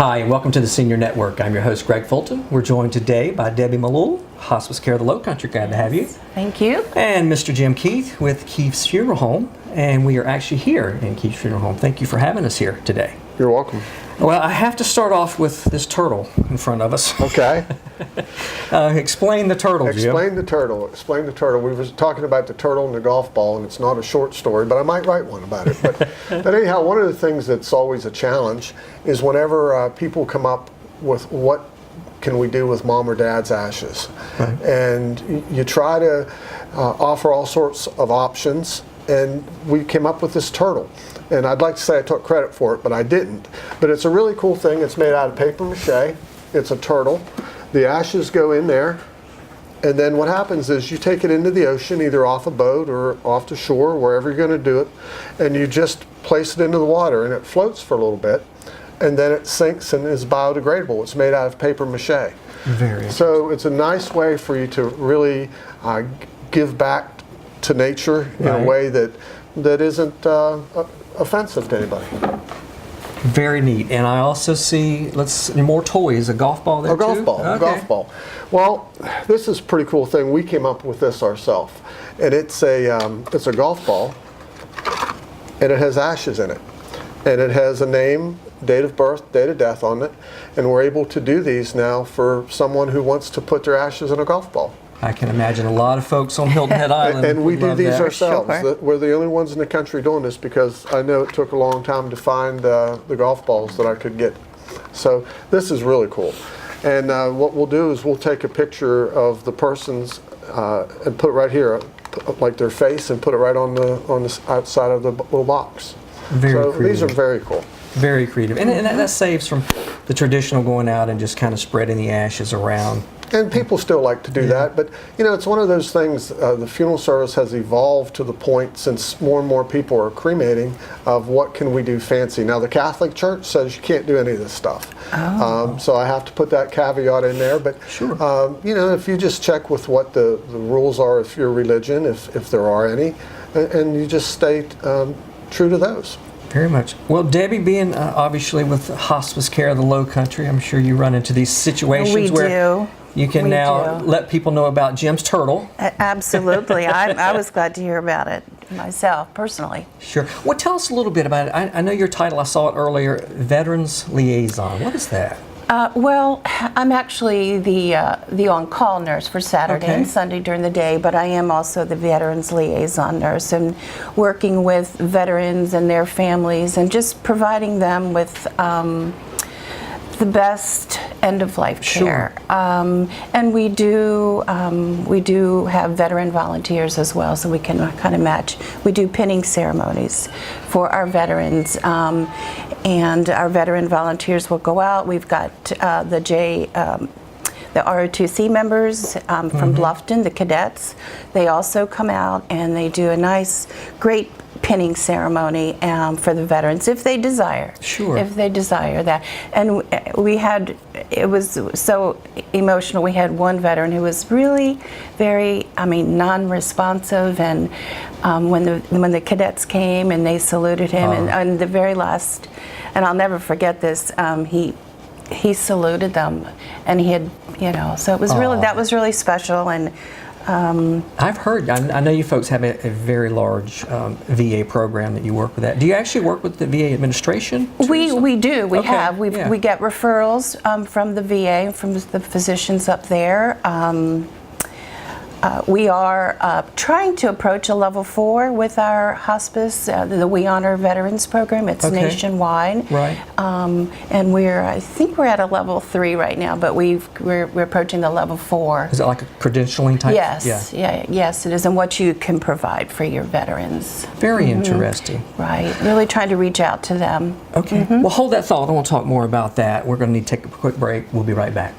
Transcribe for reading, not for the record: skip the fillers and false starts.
Hi, and welcome to the Senior Network. I'm your host, Greg Fulton. We're joined today by Debbie Malul, Hospice Care of the Lowcountry. Glad to have you. Thank you. And Mr. Jim Keith with Keith's Funeral Home. And we are actually here in Keith's Funeral Home. Thank you for having us here today. You're welcome. Well, I have to start off with this turtle in front of us. Okay. Explain the turtle, Jim. Explain the turtle. Explain the turtle. We were talking about the turtle and the golf ball, and it's not a short story, but I might write one about it. But anyhow, one of the things that's always a challenge is whenever people come up with what can we do with mom or dad's ashes. Right. And you try to offer all sorts of options, and we came up with this turtle. And I'd like to say I took credit for it, but I didn't. But it's a really cool thing. It's made out of paper mache. It's a turtle. The ashes go in there, and then what happens is you take it into the ocean, either off a boat or off the shore, wherever you're going to do it, and you just place it into the water, and it floats for a little bit, and then it sinks and is biodegradable. It's made out of paper mache. Very so it's a nice way for you to really give back to nature in a way that isn't offensive to anybody. Very neat. And I also see, more toys, a golf ball there too? A golf ball, okay. A golf ball. Well, this is a pretty cool thing. We came up with this ourselves. And it's a golf ball, and it has ashes in it. And it has a name, date of birth, date of death on it. And we're able to do these now for someone who wants to put their ashes in a golf ball. I can imagine a lot of folks on Hilton Head Island. And we do these ourselves. Sure. We're the only ones in the country doing this because I know it took a long time to find the golf balls that I could get. So this is really cool. And what we'll do is we'll take a picture of the person's and put it right here, like their face, and put it right on the outside of the little box. Very creative. These are very cool. Very creative. And that saves from the traditional going out and just kind of spreading the ashes around. And people still like to do that, but you know, it's one of those things, the funeral service has evolved to the point, since more and more people are cremating, of what can we do fancy. Now the Catholic Church says you can't do any of this stuff. Oh. So I have to put that caveat in there, but sure. You know, if you just check with what the rules are of your religion, if there are any, and you just stay true to those. Very much. Well, Debbie, being obviously with Hospice Care of the Lowcountry, I'm sure you run into these situations where you can now let people know about Jim's turtle. Absolutely. I was glad to hear about it myself, personally. Sure. Well, tell us a little bit about it. I know your title, I saw it earlier, Veterans Liaison. What is that? Well, I'm actually the on-call nurse for Saturday and Sunday during the day, but I am also the Veterans Liaison nurse, and working with veterans and their families and just providing them with the best end-of-life care. And we do have veteran volunteers as well, so we can kind of match. We do pinning ceremonies for our veterans, and our veteran volunteers will go out. We've got the ROTC members from Bluffton, the cadets. They also come out and they do a nice, great pinning ceremony for the veterans, if they desire. Sure. If they desire that. And it was so emotional. We had one veteran who was really very, non-responsive, and when the cadets came and they saluted him, and the very last, and I'll never forget this, he saluted them, and he had, so it was that was really special. And I've heard, I know you folks have a very large VA program that you work with that. Do you actually work with the VA administration? We do. We get referrals from the VA, from the physicians up there. We are trying to approach a level 4 with our hospice, the We Honor Veterans program. It's nationwide, right? And I think we're at a level 3 right now, but we're approaching the level 4. Is it like a credentialing type? Yes, yes, it is, and what you can provide for your veterans. Very interesting. Right, really trying to reach out to them. Okay, well, hold that thought. I want to talk more about that. We're going to need to take a quick break. We'll be right back.